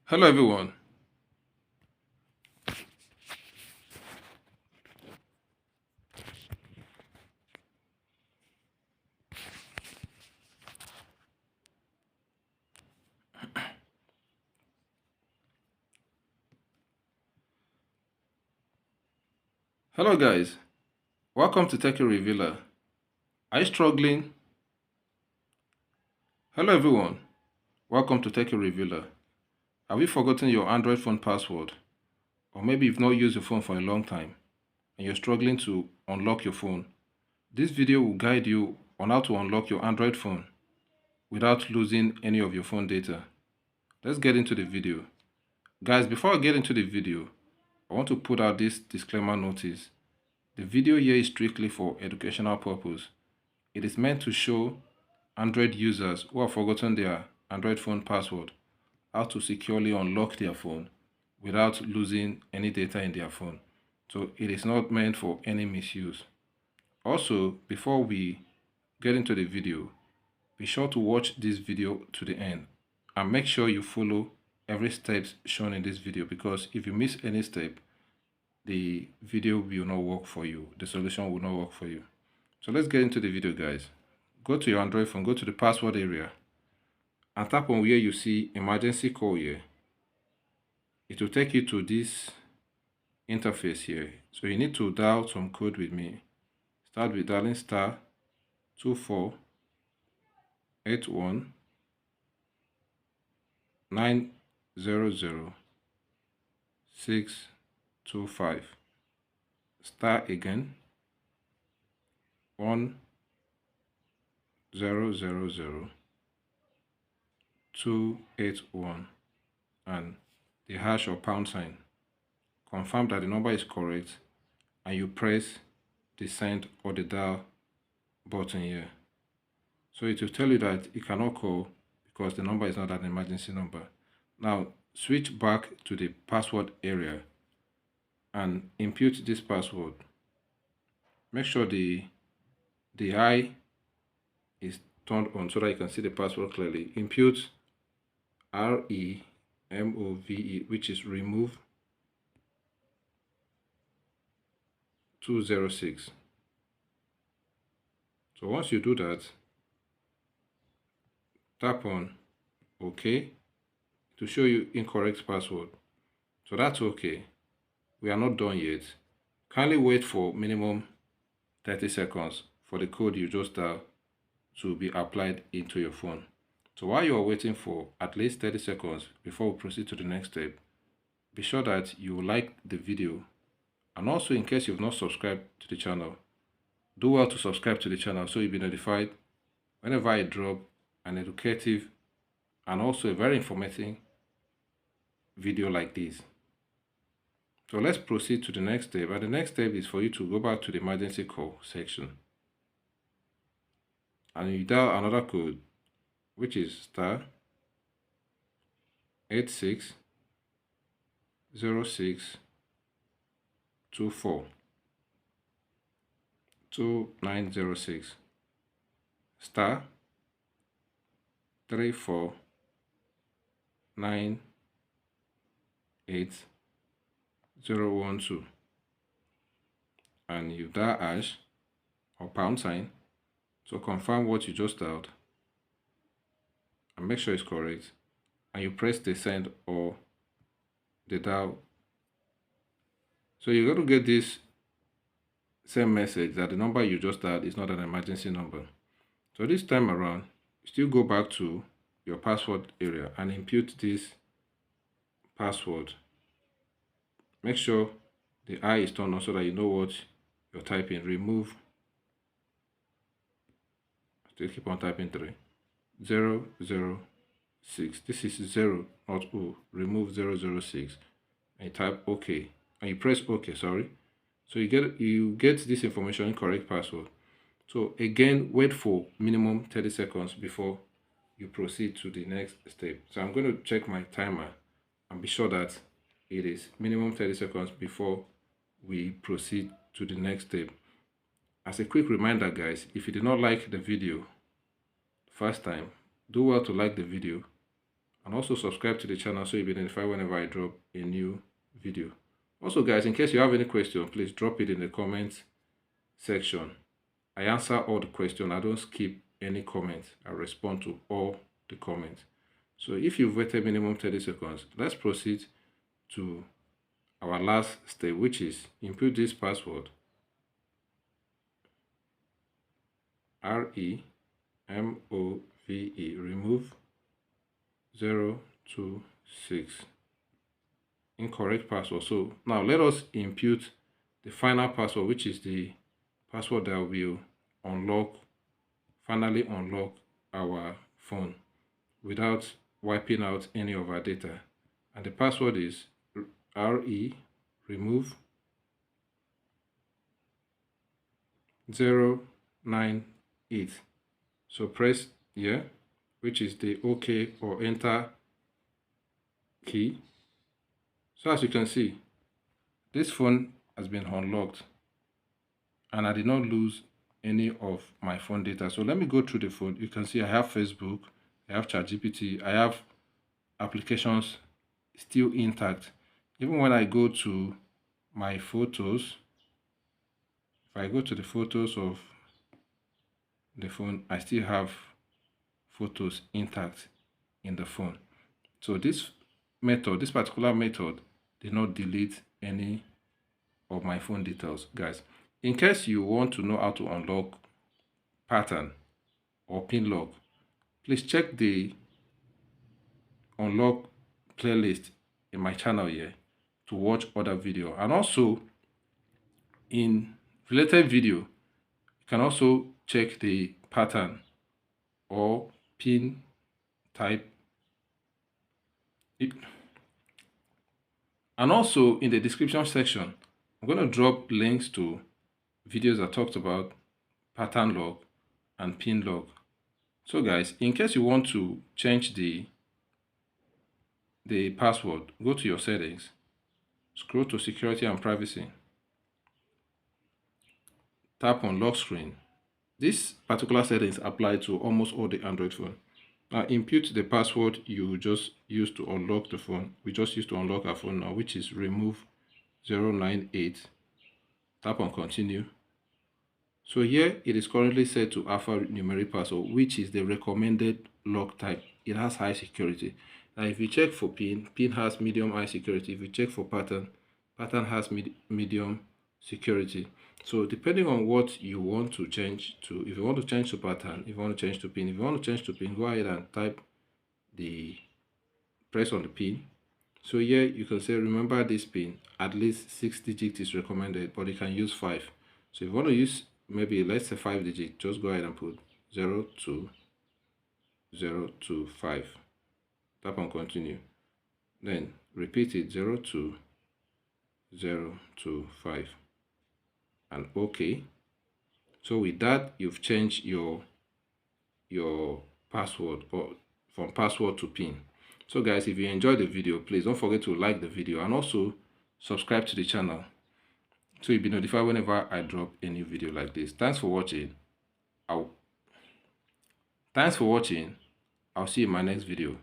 Hello everyone. Hello guys. Welcome to Techie Revealer. Are you struggling? Hello everyone. Welcome to Techie Revealer. Have you forgotten your Android phone password? Or maybe you've not used your phone for a long time and you're struggling to unlock your phone? This video will guide you on how to unlock your Android phone without losing any of your phone data. Let's get into the video. Guys, before I get into the video, I want to put out this disclaimer notice. The video here is strictly for educational purpose. It is meant to show Android users who have forgotten their Android phone password how to securely unlock their phone without losing any data in their phone. So it is not meant for any misuse. Also, before we get into the video, be sure to watch this video to the end and make sure you follow every step shown in this video, because if you miss any step, the video will not work for you. The solution will not work for you. So let's get into the video, guys. Go to your Android phone, go to the password area and tap on where you see emergency call here. It will take you to this interface here. So you need to dial some code with me. Start with dialing star 2481 900 625. Star again 1000 281 and the hash or pound sign. Confirm that the number is correct and you press the send or the dial button here. So it will tell you that you cannot call because the number is not an emergency number. Now switch back to the password area and input this password. Make sure the eye is turned on so that you can see the password clearly. Input REMOVE, which is remove 206. So once you do that, tap on OK to show you incorrect password. So that's okay. We are not done yet. Kindly wait for minimum 30 seconds for the code you just dialed to be applied into your phone. So while you are waiting for at least 30 seconds before we proceed to the next step, be sure that you like the video, and also in case you've not subscribed to the channel, do well to subscribe to the channel so you'll be notified whenever I drop an educative and also a very informative video like this. So let's proceed to the next step, and the next step is for you to go back to the emergency call section and you dial another code, which is star 860624 2906 star 3498 and you dial hash or pound sign to confirm what you just dialed and make sure it's correct, and you press the send or the dial. So you're going to get this same message that the number you just dialed is not an emergency number. So this time around, still go back to your password area and input this password. Make sure the eye is turned on so that you know what you're typing. Remove, still keep on typing 006. This is 0, not O. Remove 006 and you type OK and you press OK, sorry. So you get this information, incorrect password. So again, wait for minimum 30 seconds before you proceed to the next step. So I'm going to check my timer and be sure that it is minimum 30 seconds before we proceed to the next step. As a quick reminder, guys, if you did not like the video first time, do well to like the video and also subscribe to the channel so you'll be notified whenever I drop a new video. Also guys, in case you have any question, please drop it in the comments section. I answer all the questions. I don't skip any comments. I respond to all the comments. So if you've waited minimum 30 seconds, let's proceed to our last step, which is input this password. REMOVE, remove 026. Incorrect password. So now let us input the final password, which is the password that will finally unlock our phone without wiping out any of our data. And the password is remove 098. So press here, which is the OK or enter key. So as you can see, this phone has been unlocked and I did not lose any of my phone data. So let me go through the phone. You can see I have Facebook, I have ChatGPT, I have applications still intact. Even when I go to my photos, if I go to the photos of the phone, I still have photos intact in the phone. So this particular method did not delete any of my phone details, guys. In case you want to know how to unlock pattern or pin lock, please check the unlock playlist in my channel here to watch other video. And also in related video, you can also check the pattern or pin type. And also in the description section, I'm going to drop links to videos that talked about pattern lock and pin lock. So guys, in case you want to change the password, go to your settings, scroll to security and privacy, tap on lock screen. This particular settings apply to almost all the Android phone. Now input the password you just used to unlock the phone. We just used to unlock our phone now, which is remove 098. Tap on continue. So here it is currently set to alphanumeric password, which is the recommended lock type. It has high security. Now if you check for pin has medium high security. If you check for pattern has medium security. So depending on what you want to change to, if you want to change to pattern, if you want to change to pin, if you want to change to pin, go ahead and press on the pin. So here you can say, remember this pin, at least 6 digits is recommended, but you can use 5. So if you want to use maybe, let's say 5 digits, just go ahead and put 02025. Tap on continue. Then repeat it, 02025. And OK. So with that, you've changed your password from password to pin. So guys, if you enjoyed the video, please don't forget to like the video and also subscribe to the channel so you'll be notified whenever I drop a new video like this. Thanks for watching. I'll see you in my next video.